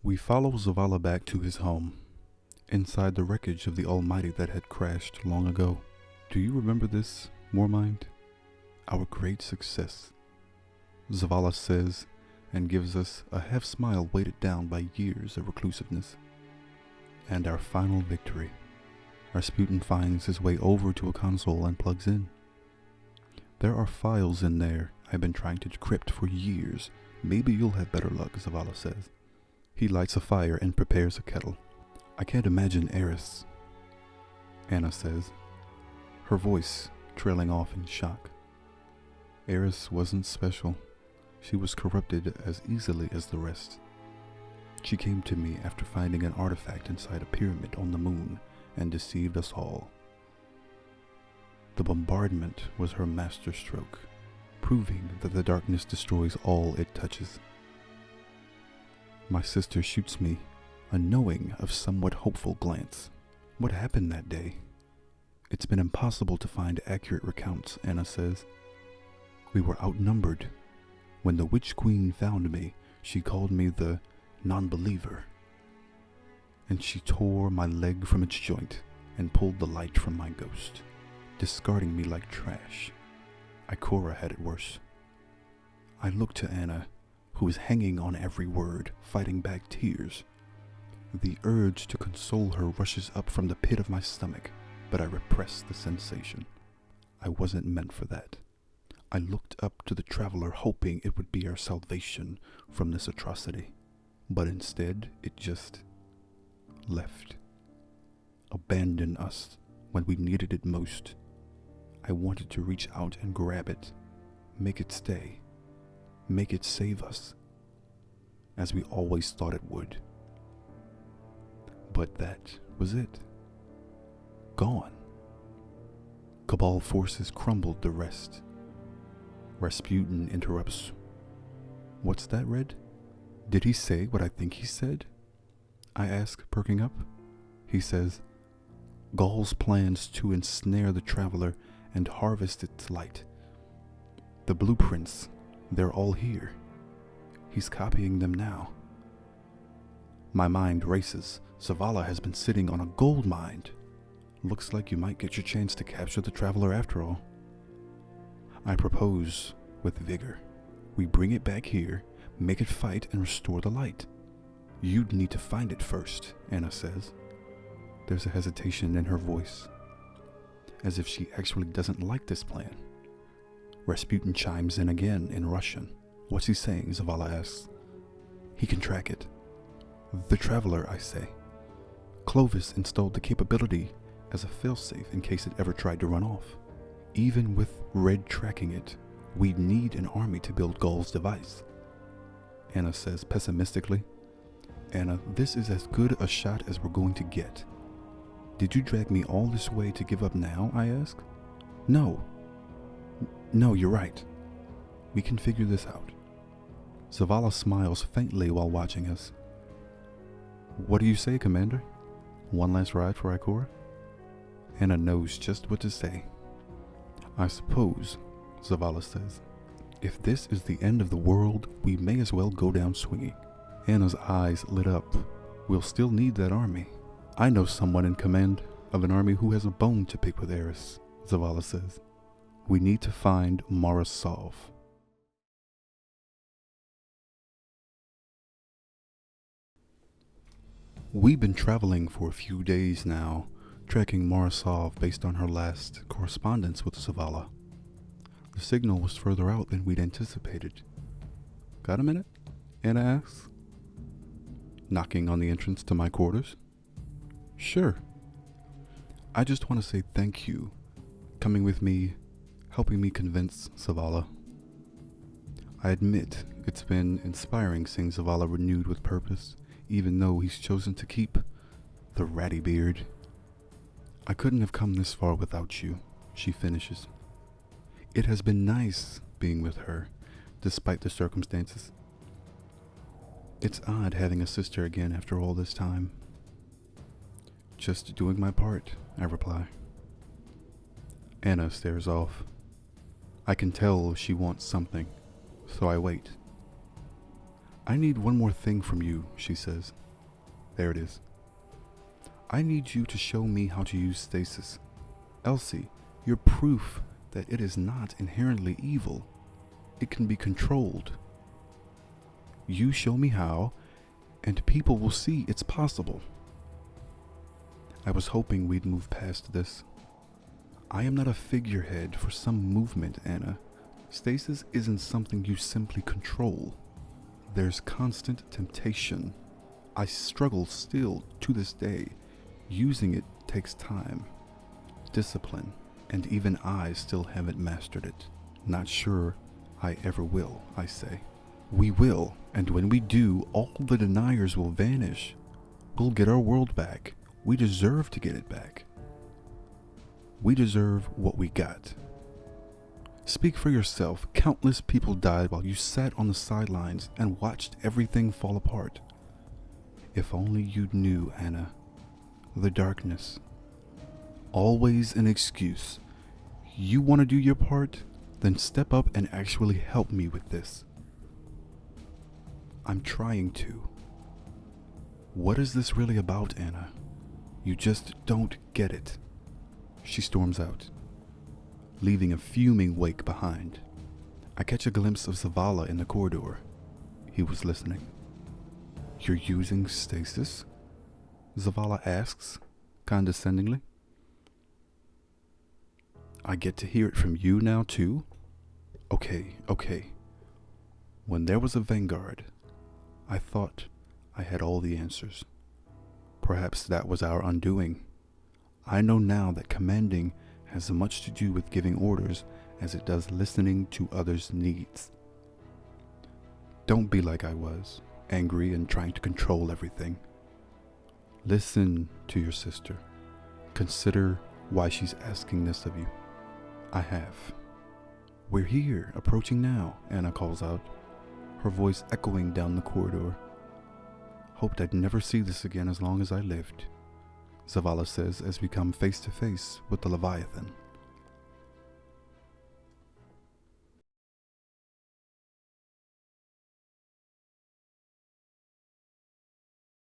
We follow Zavala back to his home, inside the wreckage of the Almighty that had crashed long ago. Do you remember this, Moormind? Our great success, Zavala says, and gives us a half smile weighted down by years of reclusiveness. And our final victory. Rasputin finds his way over to a console and plugs in. There are files in there I've been trying to decrypt for years. Maybe you'll have better luck, Zavala says. He lights a fire and prepares a kettle. I can't imagine Eris, Anna says, her voice trailing off in shock. Eris wasn't special. She was corrupted as easily as the rest. She came to me after finding an artifact inside a pyramid on the moon and deceived us all. The bombardment was her masterstroke, proving that the darkness destroys all it touches. My sister shoots me a knowing of somewhat hopeful glance. What happened that day? It's been impossible to find accurate recounts, Anna says. We were outnumbered. When the Witch Queen found me, she called me the non-believer. And she tore my leg from its joint and pulled the light from my ghost, discarding me like trash. Ikora had it worse. I looked to Anna, who was hanging on every word, fighting back tears. The urge to console her rushes up from the pit of my stomach, but I repress the sensation. I wasn't meant for that. I looked up to the traveler, hoping it would be our salvation from this atrocity. But instead, it just left. Abandoned us when we needed it most. I wanted to reach out and grab it, make it stay, make it save us, as we always thought it would. But that was it. Gone. Cabal forces crumbled the rest. Rasputin interrupts. What's that, Red? Did he say what I think he said? I ask, perking up. He says, Gaul's plans to ensnare the traveler and harvest its light. The blueprints, they're all here. He's copying them now. My mind races. Zavala has been sitting on a gold mine. Looks like you might get your chance to capture the traveler after all. I propose with vigor. We bring it back here, make it fight, and restore the light. You'd need to find it first, Anna says. There's a hesitation in her voice, as if she actually doesn't like this plan. Rasputin chimes in again in Russian. What's he saying? Zavala asks. He can track it. The traveler, I say. Clovis installed the capability as a failsafe in case it ever tried to run off. Even with Red tracking it, we'd need an army to build Gaul's device. Anna says pessimistically. Anna, this is as good a shot as we're going to get. Did you drag me all this way to give up now? I ask. No, you're right. We can figure this out. Zavala smiles faintly while watching us. What do you say, Commander? One last ride for Ikora? Anna knows just what to say. I suppose, Zavala says, if this is the end of the world, we may as well go down swinging. Anna's eyes lit up. We'll still need that army. I know someone in command of an army who has a bone to pick with Eris, Zavala says. We need to find Morozov. We've been traveling for a few days now, tracking Morozov based on her last correspondence with Zavala. The signal was further out than we'd anticipated. Got a minute? Anna asks, knocking on the entrance to my quarters. Sure. I just want to say thank you, coming with me, helping me convince Zavala. I admit it's been inspiring seeing Zavala renewed with purpose, even though he's chosen to keep the ratty beard. I couldn't have come this far without you, she finishes. It has been nice being with her, despite the circumstances. It's odd having a sister again after all this time. Just doing my part, I reply. Anna stares off. I can tell she wants something, so I wait. I need one more thing from you, she says. There it is. I need you to show me how to use stasis. Elsie, you're proof that it is not inherently evil. It can be controlled. You show me how, and people will see it's possible. I was hoping we'd move past this. I am not a figurehead for some movement, Anna. Stasis isn't something you simply control. There's constant temptation. I struggle still to this day. Using it takes time, discipline, and even I still haven't mastered it. Not sure I ever will, I say. We will, and when we do, all the deniers will vanish. We'll get our world back. We deserve to get it back. We deserve what we got. Speak for yourself. Countless people died while you sat on the sidelines and watched everything fall apart. If only you knew, Anna. The darkness. Always an excuse. You want to do your part? Then step up and actually help me with this. I'm trying to. What is this really about, Anna? You just don't get it. She storms out, leaving a fuming wake behind. I catch a glimpse of Zavala in the corridor. He was listening. You're using stasis? Zavala asks, condescendingly. I get to hear it from you now, too? Okay. When there was a Vanguard, I thought I had all the answers. Perhaps that was our undoing. I know now that commanding has as much to do with giving orders as it does listening to others' needs. Don't be like I was, angry and trying to control everything. Listen to your sister. Consider why she's asking this of you. I have. We're here, approaching now, Anna calls out, her voice echoing down the corridor. Hoped I'd never see this again as long as I lived, Zavala says as we come face to face with the Leviathan.